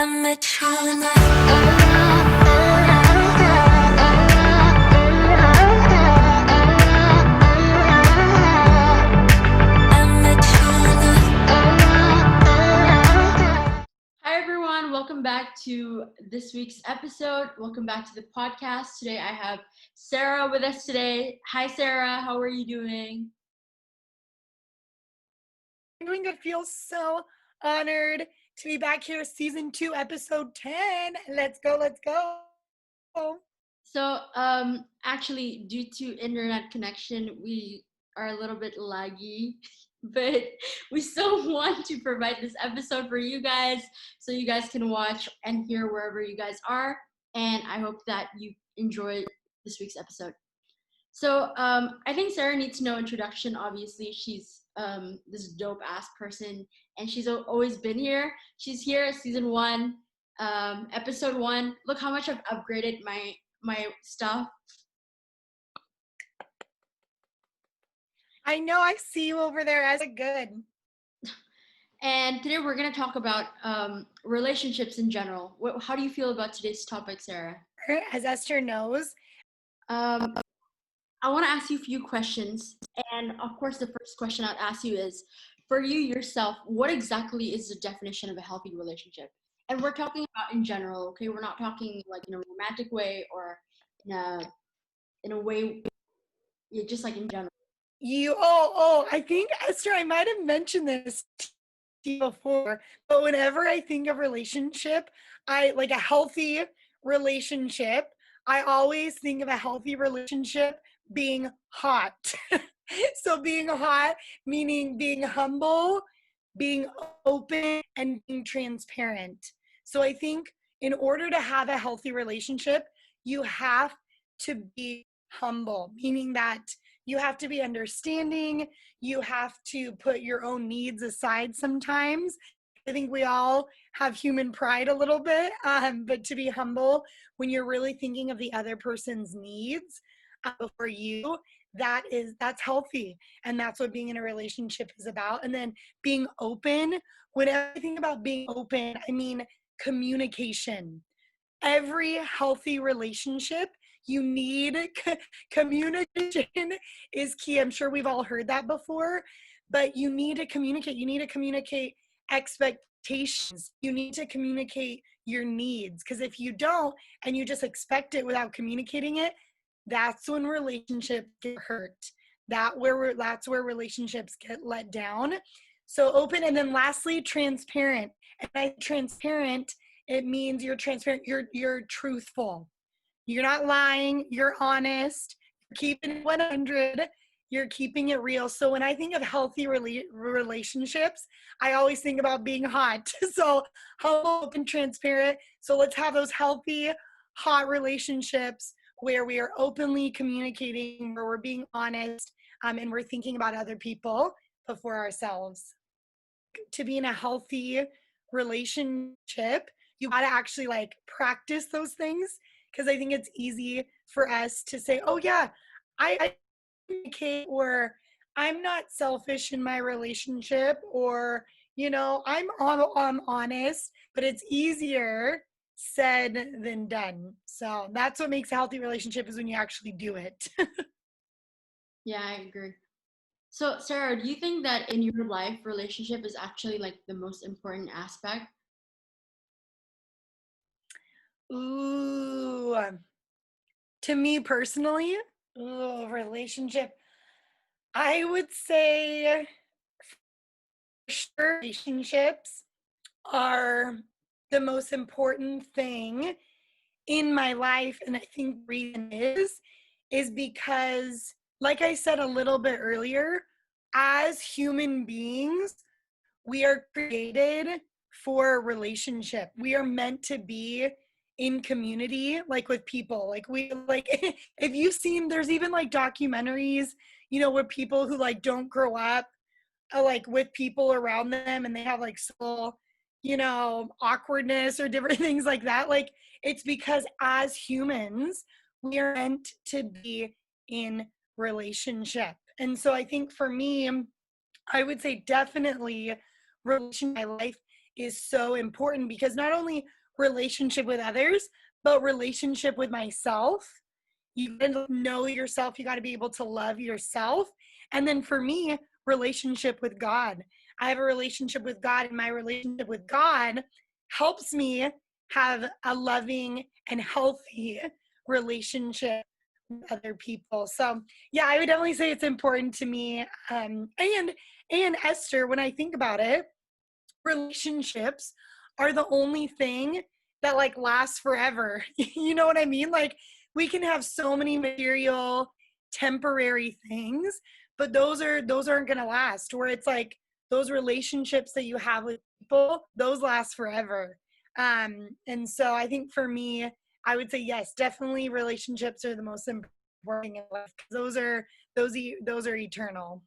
met you in the I met Hi, everyone. Welcome back to this week's episode. Welcome back to the podcast. Today, I have Sarah with us today. Hi, Sarah. How are you doing? I'm doing good. Feel so honored to be back here, season 2, episode 10. Let's go, let's go. So, actually, due to internet connection, we are a little bit laggy, but we still want to provide this episode for you guys so you guys can watch and hear wherever you guys are. And I hope that you enjoyed this week's episode. So I think Sarah needs no introduction. Obviously, she's this dope ass person, and she's always been here. She's here at season 1, episode 1. Look how much I've upgraded my stuff. I know I see you over there as a good. And today we're gonna talk about relationships in general. How do you feel about today's topic, Sarah? As Esther knows, I want to ask you a few questions. And of course, the first question I'd ask you is, for you yourself, what exactly is the definition of a healthy relationship? And we're talking about in general, okay? We're not talking like in a romantic way or in a way, yeah, just like in general. I think, Esther, I might have mentioned this to you before, but whenever I think of relationship, I like a healthy relationship, I always think of a healthy relationship being hot. So being hot, meaning being humble, being open, and being transparent. So I think in order to have a healthy relationship, you have to be humble, meaning that you have to be understanding, you have to put your own needs aside sometimes. I think we all have human pride a little bit, but to be humble when you're really thinking of the other person's needs before you, that's healthy, and that's what being in a relationship is about. And then being open. Whenever I think about being open, I mean communication. Every healthy relationship, you need communication is key. I'm sure we've all heard that before, but you need to communicate. You need to communicate expectations. You need to communicate your needs, because if you don't and you just expect it without communicating it, that's when relationships get hurt. That's where relationships get let down. So open, and then lastly, transparent. And by transparent, it means you're transparent. You're truthful. You're not lying. You're honest. You're keeping it 100. You're keeping it real. So when I think of healthy relationships, I always think about being hot. So humble, open, transparent. So let's have those healthy, hot relationships where we are openly communicating, where we're being honest, and we're thinking about other people before ourselves. To be in a healthy relationship, you got to actually like practice those things, because I think it's easy for us to say, oh yeah, I communicate, or I'm not selfish in my relationship, or I'm honest, but it's easier said than done. So that's what makes a healthy relationship, is when you actually do it. Yeah, I agree. So, Sarah, do you think that in your life, relationship is actually like the most important aspect? Ooh, to me personally, relationship, I would say sure relationships are the most important thing in my life. And I think the reason is because, like I said a little bit earlier, as human beings, we are created for a relationship. We are meant to be in community, like with people. Like we like if you've seen, there's even like documentaries, where people who like don't grow up like with people around them, and they have like soul, awkwardness or different things like that. Like it's because as humans, we are meant to be in relationship. And so I think for me, I would say definitely relationship in my life is so important, because not only relationship with others, but relationship with myself. You gotta know yourself. You got to be able to love yourself. And then for me, relationship with God. I have a relationship with God, and my relationship with God helps me have a loving and healthy relationship with other people. So yeah, I would definitely say it's important to me. And Esther, when I think about it, relationships are the only thing that like lasts forever. You know what I mean? Like, we can have so many material temporary things, but those aren't going to last. Where it's like those relationships that you have with people, those last forever. And so I think for me, I would say yes, definitely relationships are the most important thing in life, 'cause those are eternal.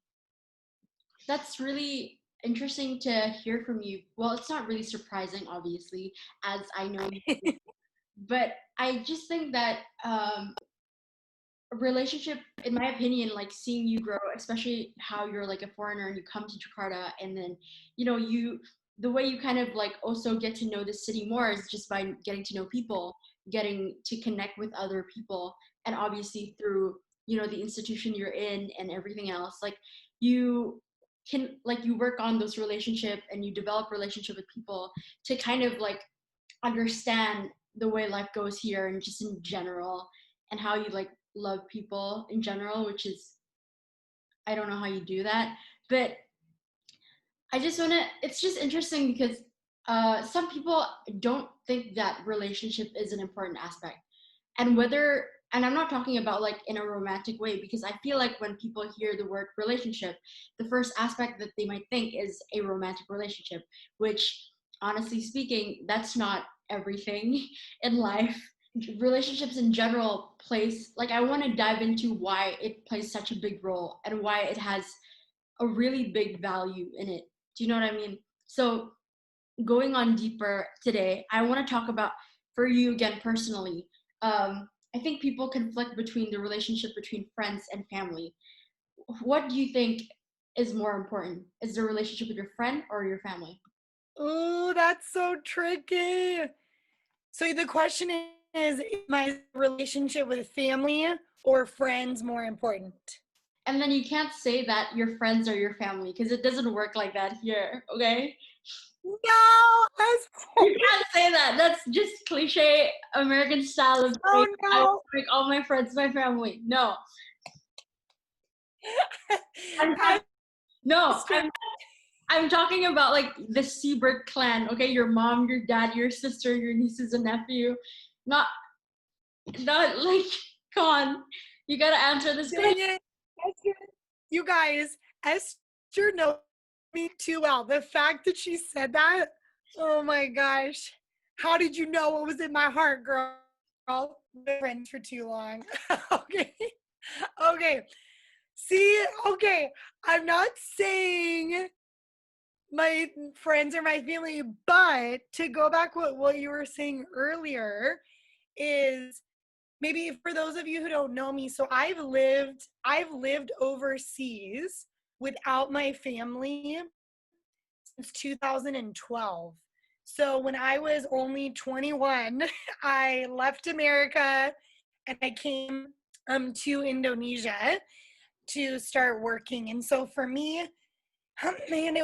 That's really interesting to hear from you. Well, it's not really surprising, obviously, as I know you, but I just think that a relationship, in my opinion, like seeing you grow, especially how you're like a foreigner and you come to Jakarta, and then the way you kind of like also get to know the city more is just by getting to know people, getting to connect with other people, and obviously through the institution you're in and everything else, like you you work on those relationship and you develop relationship with people to kind of like understand the way life goes here and just in general, and how you like love people in general, which is, I don't know how you do that, but I just want to, it's just interesting because some people don't think that relationship is an important aspect. And I'm not talking about like in a romantic way, because I feel like when people hear the word relationship, the first aspect that they might think is a romantic relationship, which honestly speaking, that's not everything in life. Relationships in general plays, like, I want to dive into why it plays such a big role and why it has a really big value in it. Do you know what I mean? So going on deeper today, I want to talk about, for you again personally, I think people conflict between the relationship between friends and family. What do you think is more important? Is the relationship with your friend or your family? Oh, that's so tricky. So the question is my relationship with family or friends more important? And then you can't say that your friends are your family, because it doesn't work like that here, okay? No, You can't say that. That's just cliche American style of saying oh I no. make all my friends my family. No. I'm Esther, no, I'm talking about like the Seibert clan, okay? Your mom, your dad, your sister, your nieces and nephew. Not like, come on. You gotta answer this dang question. it. Esther, you guys, Esther knows me too well. The fact that she said that, oh my gosh. How did you know what was in my heart, girl? We've been friends for too long. Okay. Okay. See, okay. I'm not saying my friends or my family, but to go back what you were saying earlier is, maybe for those of you who don't know me, so I've lived overseas without my family since 2012. So when I was only 21, I left America and I came to Indonesia to start working. And so for me, man,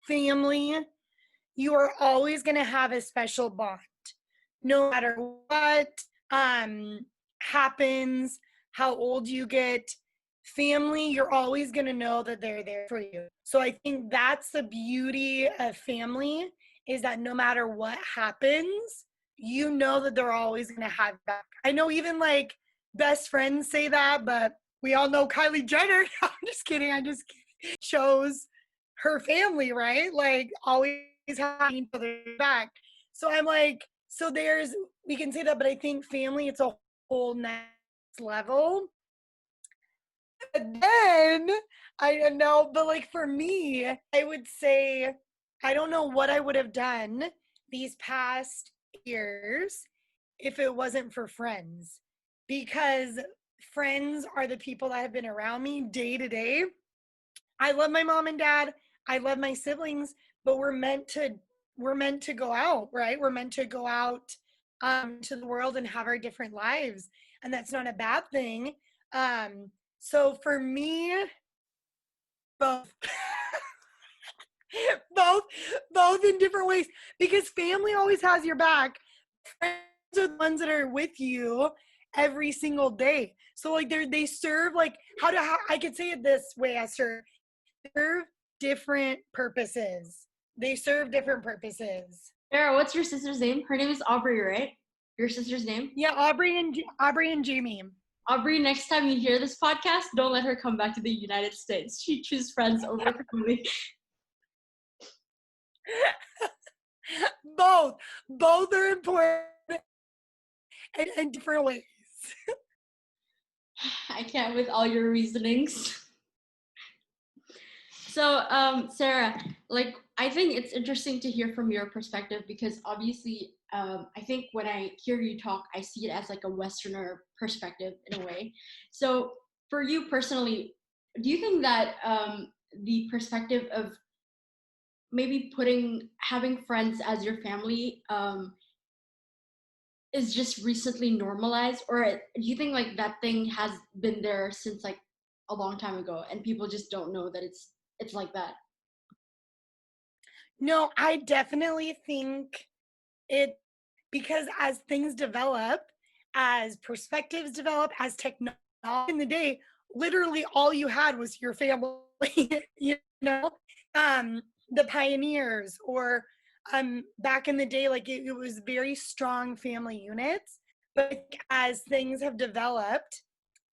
family, you are always going to have a special bond no matter what um happens, how old you get. Family, you're always going to know that they're there for you. So I think that's the beauty of family, is that no matter what happens, you know that they're always going to have your back. I know even like best friends say that, but we all know Kylie Jenner. I'm just kidding, shows her family, right? Like always having each other back. So I'm like, so we can say that, but I think family, it's a whole next level. But then I don't know, but like for me, I would say I don't know what I would have done these past years if it wasn't for friends, because friends are the people that have been around me day to day. I love my mom and dad. I love my siblings, but we're meant to go out, right? We're meant to go out to the world and have our different lives, and that's not a bad thing. So for me, both. both both in different ways, because family always has your back. Friends are the ones that are with you every single day. So like they serve, like, how I could say it this way, Esther. Serve different purposes. They serve different purposes. Sarah, what's your sister's name? Her name is Aubrey, right? Your sister's name? Yeah, Aubrey and Jamie. Aubrey, next time you hear this podcast, don't let her come back to the United States. She chooses friends over family. Both are important in different ways. I can't with all your reasonings. So, Sarah, like, I think it's interesting to hear from your perspective, because obviously, I think when I hear you talk, I see it as like a Westerner perspective in a way. So, for you personally, do you think that the perspective of maybe having friends as your family is just recently normalized, or do you think like that thing has been there since like a long time ago and people just don't know that it's like that? No, I definitely think it, because as things develop, as perspectives develop, as technology in the day, literally all you had was your family, you know, the pioneers, or back in the day, like it was very strong family units. But as things have developed,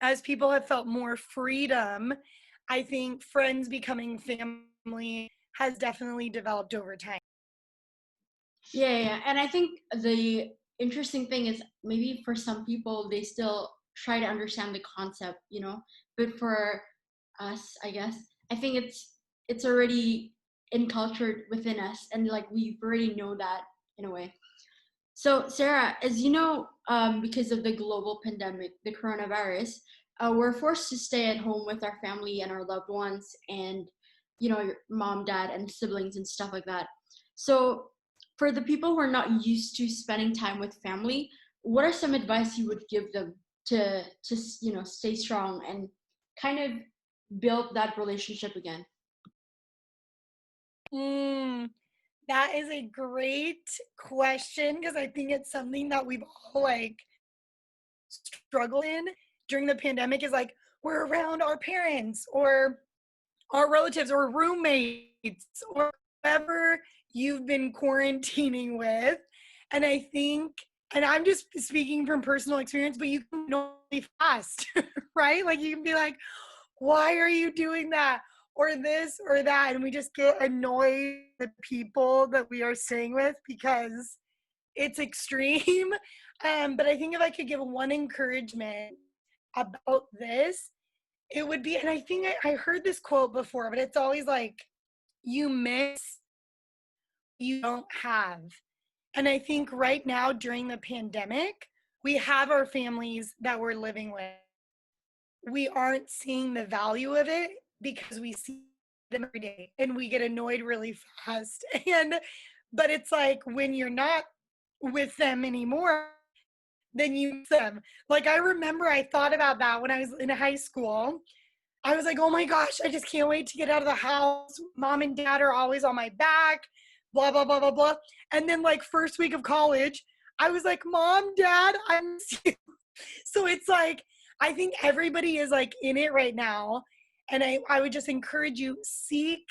as people have felt more freedom, I think friends becoming family has definitely developed over time. Yeah. And I think the interesting thing is maybe for some people they still try to understand the concept, but for us, I guess, I think it's already encultured within us, and like we already know that in a way. So, Sarah, as you know, because of the global pandemic, the coronavirus, we're forced to stay at home with our family and our loved ones, and your mom, dad, and siblings and stuff like that. So, for the people who are not used to spending time with family, what are some advice you would give them to stay strong and kind of build that relationship again? Mm, that is a great question, because I think it's something that we've all like struggled in during the pandemic, is like we're around our parents or our relatives or roommates or whoever you've been quarantining with. And I think, and I'm just speaking from personal experience, but you can know really fast, right? Like you can be like, why are you doing that? Or this or that. And we just get annoyed with people that we are staying with because it's extreme. But I think if I could give one encouragement about this, it would be, and I think I heard this quote before, but it's always like, you miss, you don't have. And I think right now during the pandemic, we have our families that we're living with. We aren't seeing the value of it because we see them every day and we get annoyed really fast. But it's like when you're not with them anymore, then you miss them. Like I remember I thought about that when I was in high school. I was like, oh my gosh, I just can't wait to get out of the house. Mom and dad are always on my back, blah, blah, blah, blah, blah. And then like first week of college, I was like, Mom, Dad, I miss you. So it's like, I think everybody is like in it right now. And I would just encourage you, see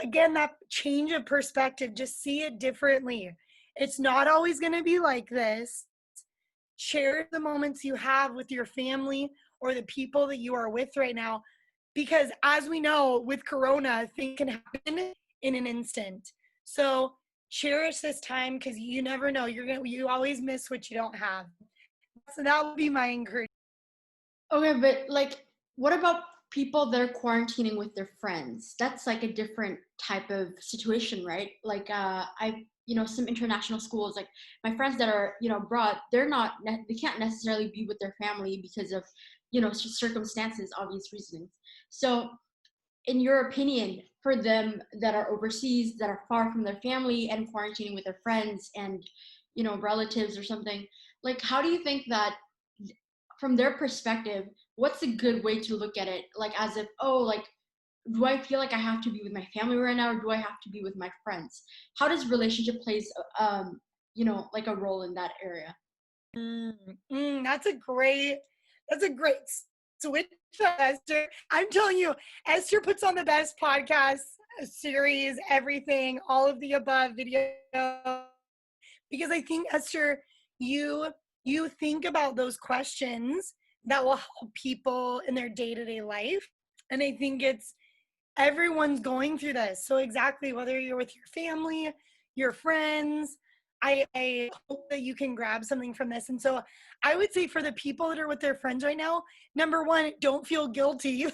again, that change of perspective, just see it differently. It's not always going to be like this. Share the moments you have with your family or the people that you are with right now, because as we know, with corona, things can happen in an instant. So cherish this time, because you never know, you always miss what you don't have. So that would be my encouragement. Okay, but like, what about people that are quarantining with their friends? That's like a different type of situation, right? Like, some international schools, like my friends that are, abroad, they can't necessarily be with their family because of, circumstances, obvious reasons. So in your opinion, for them that are overseas, that are far from their family and quarantining with their friends and, relatives or something, like, how do you think that from their perspective, what's a good way to look at it? Like, as if, oh, like, do I feel like I have to be with my family right now, or do I have to be with my friends? How does relationship plays, like a role in that area? Mm, that's a great switch, Esther. I'm telling you, Esther puts on the best podcast series, everything, all of the above video. Because I think, Esther, you you think about those questions that will help people in their day-to-day life. And I think it's everyone's going through this. So exactly, whether you're with your family, your friends, I hope that you can grab something from this. And so I would say for the people that are with their friends right now, number one, don't feel guilty.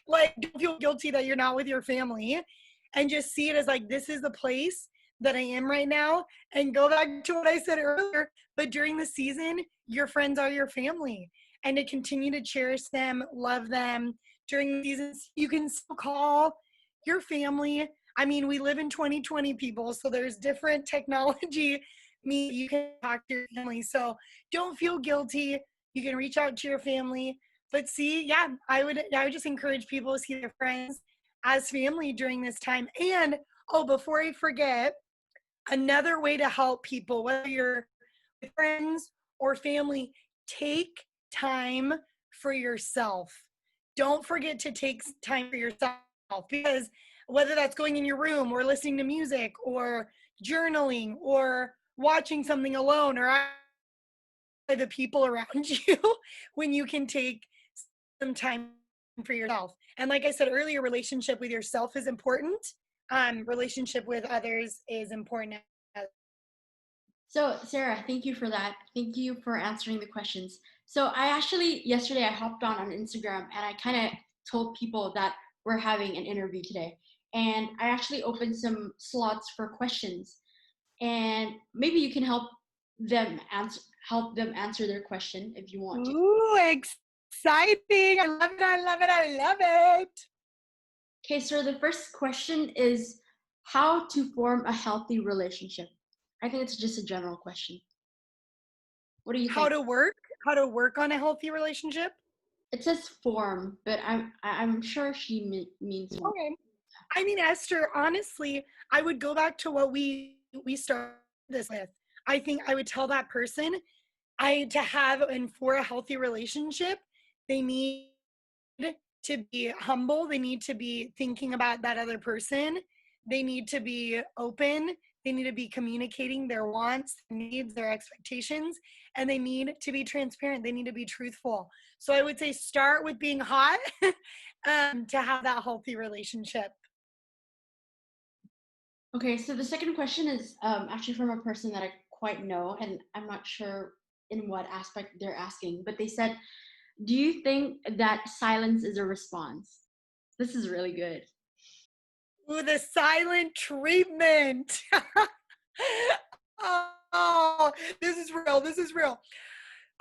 Like, don't feel guilty that you're not with your family, and just see it as like, this is the place that I am right now. And go back to what I said earlier, but during the season, your friends are your family, and to continue to cherish them, love them during the seasons. You can still call your family. I mean, we live in 2020, people, so there's different technology. You can talk to your family. So don't feel guilty. You can reach out to your family. But see, yeah, I would just encourage people to see their friends as family during this time. And oh, before I forget, another way to help people, whether you're with friends or family, take time for yourself. Don't forget to take time for yourself, because whether that's going in your room or listening to music or journaling or watching something alone, or the people around you, when you can take some time for yourself. And like I said earlier, relationship with yourself is important. Relationship with others is important. So, Sarah, thank you for that. Thank you for answering the questions. So, I actually, yesterday, I hopped on Instagram and I kind of told people that we're having an interview today. And I actually opened some slots for questions. And maybe you can help them answer their question if you want to. Ooh, exciting. I love it. I love it. I love it. Okay, so the first question is how to form a healthy relationship. I think it's just a general question. What do you How think? to work, how to work on a healthy relationship. It says form, but I'm sure she means more. Okay. I mean, Esther, honestly, I would go back to what we started this with. I think I would tell that person, I to have and for a healthy relationship, they need to be humble. They need to be thinking about that other person. They need to be open. They need to be communicating their wants, needs, their expectations, and they need to be transparent. They need to be truthful. So I would say start with being hot to have that healthy relationship. Okay, so the second question is actually from a person that I quite know, and I'm not sure in what aspect they're asking, but they said, do you think that silence is a response? This is really good. Ooh, the silent treatment. Oh, this is real. This is real.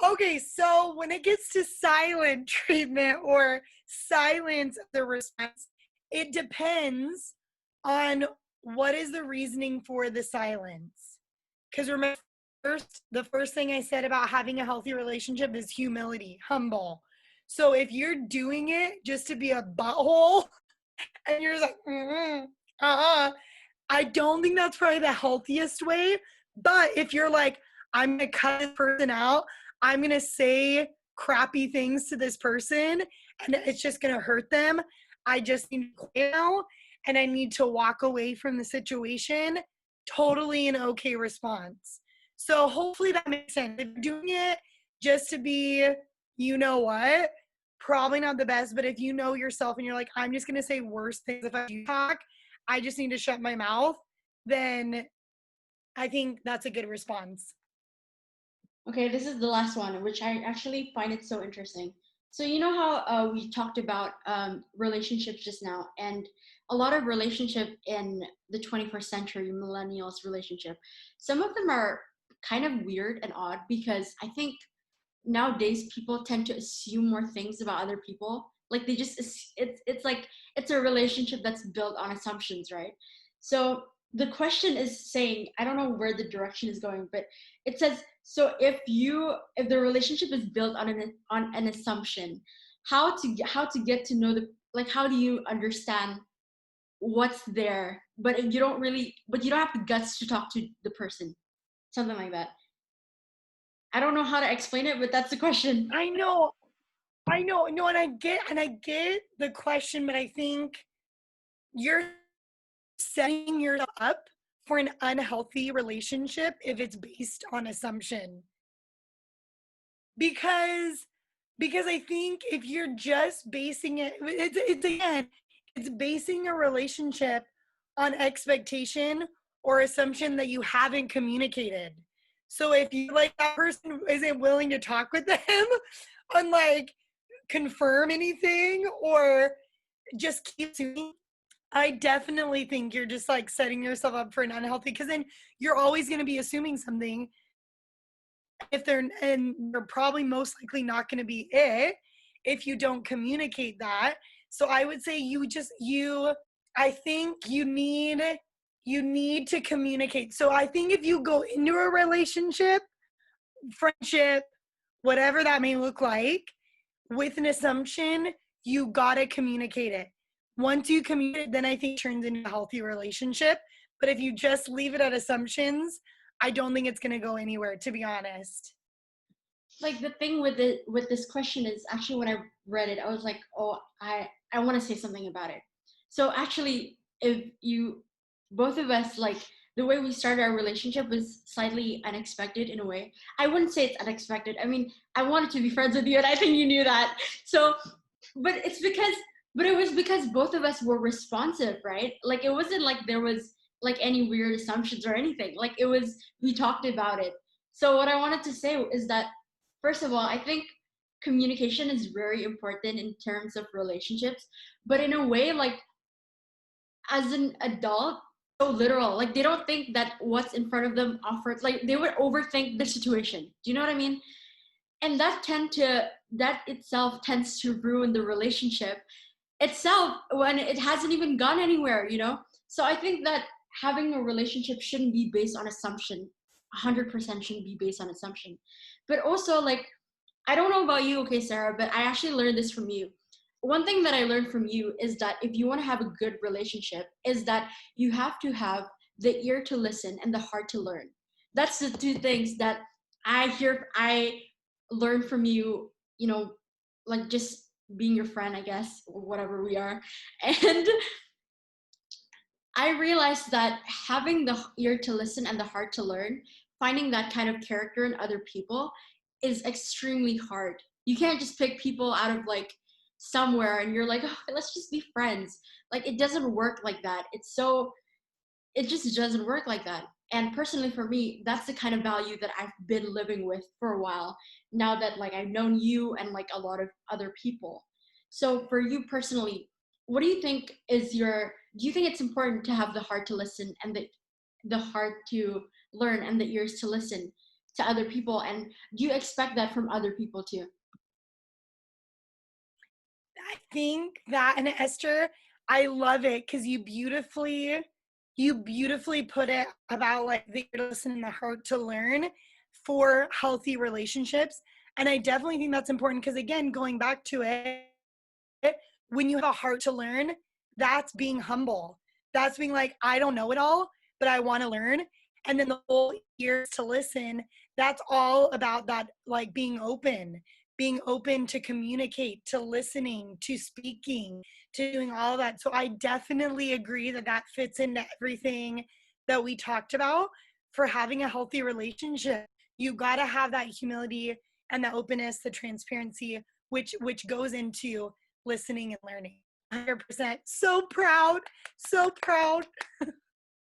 Okay, so when it gets to silent treatment or silence of the response, it depends on what is the reasoning for the silence. Because remember, the first thing I said about having a healthy relationship is humility, humble. So if you're doing it just to be a butthole and you're just like, I don't think that's probably the healthiest way. But if you're like, I'm gonna cut this person out, I'm gonna say crappy things to this person, and it's just gonna hurt them. I just need to quit now, and I need to walk away from the situation. Totally an okay response. So hopefully that makes sense. If you're doing it just to be, you know what, probably not the best. But if you know yourself and you're like, I'm just gonna say worse things if I do talk, I just need to shut my mouth, then I think that's a good response. Okay, this is the last one, which I actually find it so interesting. So you know how we talked about relationships just now, and a lot of relationship in the 21st century, millennials relationship, some of them are kind of weird and odd because I think nowadays people tend to assume more things about other people. Like they just it's like it's a relationship that's built on assumptions, right? So the question is saying, I don't know where the direction is going, but it says, so if the relationship is built on an assumption, how to get to know the, like, how do you understand what's there, but if you don't really, but you don't have the guts to talk to the person, something like that. I don't know how to explain it, but that's the question. I know, no, and I get the question, but I think you're setting yourself up for an unhealthy relationship if it's based on assumption. Because I think if you're just basing it's again, it's basing a relationship on expectation or assumption that you haven't communicated. So if you like that person isn't willing to talk with them on like confirm anything or just keep assuming, I definitely think you're just like setting yourself up for an unhealthy, because then you're always going to be assuming something if they're, and they're probably most likely not going to be it if you don't communicate that. So I would say I think you need to communicate. So I think if you go into a relationship, friendship, whatever that may look like, with an assumption, you gotta communicate it. Once you communicate, then I think it turns into a healthy relationship. But if you just leave it at assumptions, I don't think it's gonna go anywhere, to be honest. Like the thing with this question is, actually when I read it, I was like, oh, I want to say something about it. So actually, if you, both of us, like the way we started our relationship was slightly unexpected in a way. I wouldn't say it's unexpected. I mean, I wanted to be friends with you, and I think you knew that. So, but it's because, but it was because both of us were responsive, right? Like it wasn't like there was like any weird assumptions or anything. Like it was, we talked about it. So what I wanted to say is that, first of all, I think communication is very important in terms of relationships, but in a way, like as an adult, so literal. Like they don't think that what's in front of them offers, like they would overthink the situation. Do you know what I mean? And that itself tends to ruin the relationship itself when it hasn't even gone anywhere, you know? So I think that having a relationship shouldn't be based on assumption. 100% shouldn't be based on assumption. But also, like, I don't know about you, okay, Sarah, but I actually learned this from you. One thing that I learned from you is that if you want to have a good relationship, is that you have to have the ear to listen and the heart to learn. That's the two things that I learned from you, you know, like just being your friend, I guess, or whatever we are. And I realized that having the ear to listen and the heart to learn, finding that kind of character in other people is extremely hard. You can't just pick people out of like somewhere and you're like, oh, let's just be friends. Like it doesn't work like that. It just doesn't work like that. And personally for me, that's the kind of value that I've been living with for a while now that like I've known you and like a lot of other people. So for you personally, what do you think is your, do you think it's important to have the heart to listen and the heart to learn and the ears to listen to other people, and do you expect that from other people too? I think that, and Esther, I love it because you beautifully put it about like the ear to listen and the heart to learn for healthy relationships. And I definitely think that's important because, again, going back to it, when you have a heart to learn, that's being humble. That's being like, I don't know it all, but I want to learn. And then the whole ears to listen, that's all about that, like being open to communicate, to listening, to speaking, to doing all of that. So I definitely agree that that fits into everything that we talked about for having a healthy relationship. You got to have that humility and the openness, the transparency, which goes into listening and learning. 100%. So proud. So proud.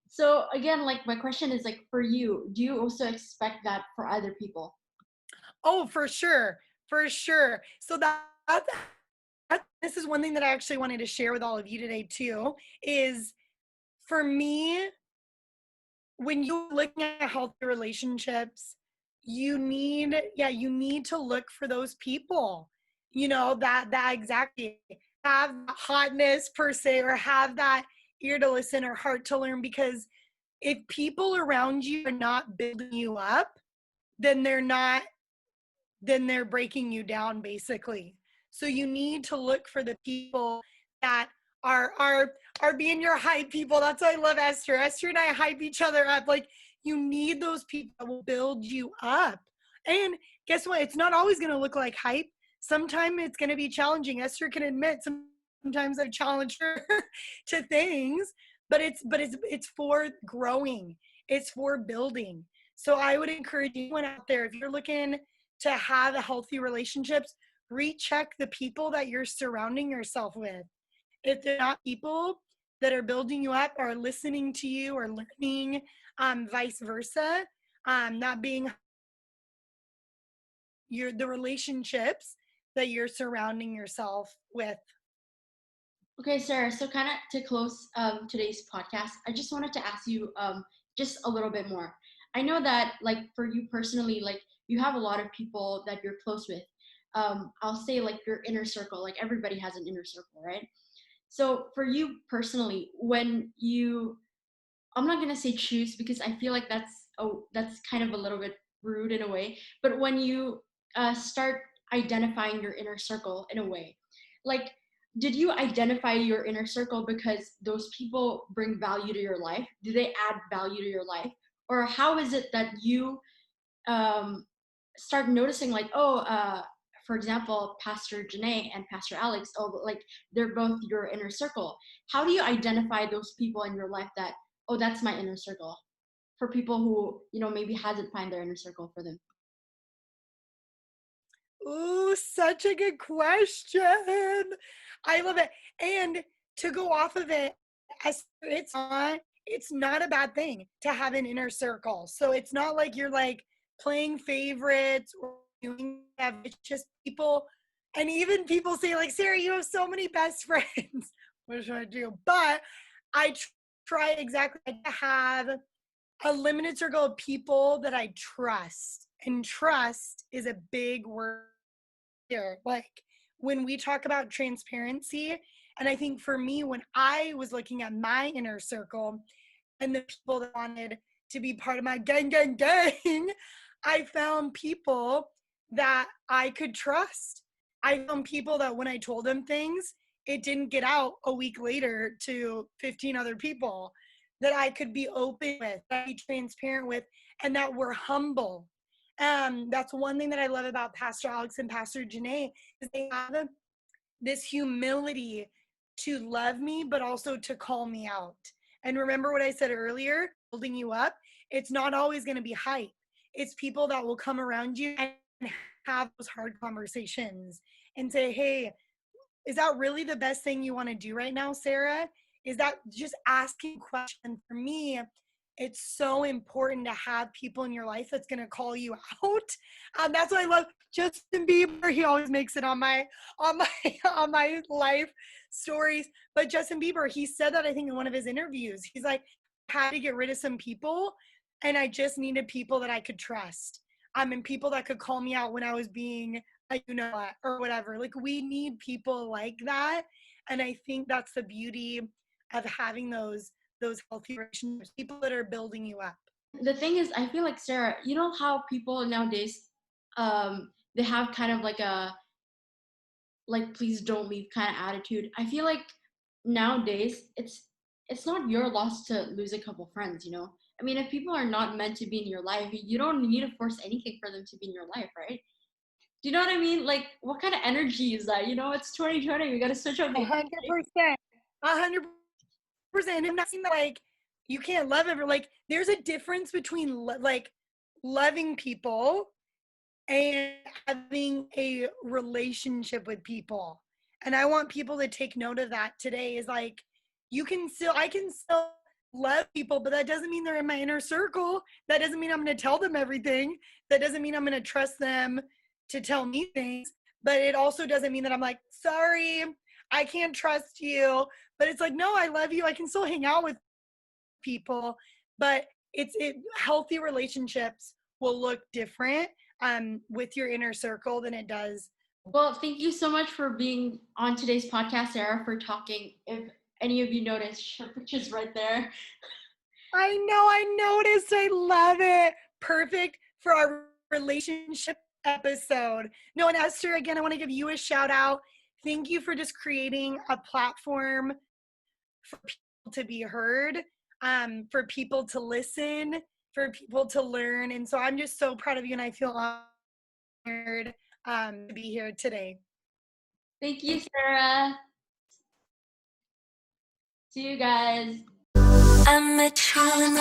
So again, like my question is like for you, do you also expect that for other people? Oh, for sure. For sure. So this is one thing that I actually wanted to share with all of you today too, is for me, when you're looking at healthy relationships, you need to look for those people. that exactly, have that hotness per se, or have that ear to listen or heart to learn. Because if people around you are not building you up, then they're breaking you down, basically. So you need to look for the people that are being your hype people. That's why I love Esther. Esther and I hype each other up. Like, you need those people that will build you up. And guess what? It's not always going to look like hype. Sometimes it's going to be challenging. Esther can admit sometimes I've challenged her to things, but it's for growing. It's for building. So I would encourage anyone out there, if you're looking to have a healthy relationships, recheck the people that you're surrounding yourself with. If they're not people that are building you up or listening to you or learning, vice versa, not being the relationships that you're surrounding yourself with. Okay, Sarah. So kind of to close today's podcast, I just wanted to ask you just a little bit more. I know that like for you personally, like you have a lot of people that you're close with. I'll say like your inner circle. Like everybody has an inner circle, right? So for you personally, when you, I'm not gonna say choose because I feel like that's kind of a little bit rude in a way. But when you start identifying your inner circle in a way, like did you identify your inner circle because those people bring value to your life? Do they add value to your life, or how is it that you um, start noticing like, oh, for example, Pastor Janae and Pastor Alex, oh, like they're both your inner circle. How do you identify those people in your life that, oh, that's my inner circle? For people who, maybe hasn't found their inner circle for them. Ooh, such a good question. I love it. And to go off of it, as it's not a bad thing to have an inner circle. So it's not like you're like playing favorites or doing that. It's just people, and even people say like, Sarah, you have so many best friends. What should I do? But I try exactly to have a limited circle of people that I trust. And trust is a big word here. Like, when we talk about transparency, and I think for me, when I was looking at my inner circle and the people that wanted to be part of my gang, I found people that I could trust. I found people that when I told them things, it didn't get out a week later to 15 other people, that I could be open with, that I be transparent with, and that were humble. That's one thing that I love about Pastor Alex and Pastor Janae, is they have this humility to love me, but also to call me out. And remember what I said earlier, building you up, it's not always going to be hype. It's people that will come around you and have those hard conversations and say, hey, is that really the best thing you want to do right now, Sarah? Is that just asking questions? For me, it's so important to have people in your life that's going to call you out. That's why I love Justin Bieber. He always makes it on my on my life stories. But Justin Bieber, he said that I think in one of his interviews. He's like, I had to get rid of some people, and I just needed people that I could trust. And people that could call me out when I was being or whatever. Like, we need people like that. And I think that's the beauty of having those healthy relationships, people that are building you up. The thing is, I feel like Sarah, you know how people nowadays, they have kind of like a like please don't leave kind of attitude. I feel like nowadays it's not your loss to lose a couple friends. I mean, if people are not meant to be in your life, you don't need to force anything for them to be in your life, right? Do you know what I mean? Like, what kind of energy is that? It's 2020. We got to switch up the 100%. 100%. I'm not saying that like you can't love everyone. Like, there's a difference between like loving people and having a relationship with people. And I want people to take note of that today, is like, I can still love people, but that doesn't mean they're in my inner circle. That doesn't mean I'm going to tell them everything. That doesn't mean I'm going to trust them to tell me things. But it also doesn't mean that I'm like, sorry, I can't trust you. But it's like, no, I love you. I can still hang out with people, but healthy relationships will look different with your inner circle than it does Well, thank you so much for being on today's podcast, Sarah, for talking. If any of you noticed, her picture's right there. I know, I noticed. I love it. Perfect for our relationship episode. No, and Esther, again, I want to give you a shout out. Thank you for just creating a platform for people to be heard, for people to listen, for people to learn. And so I'm just so proud of you, and I feel honored to be here today. Thank you, Sarah. See you guys. I met you in the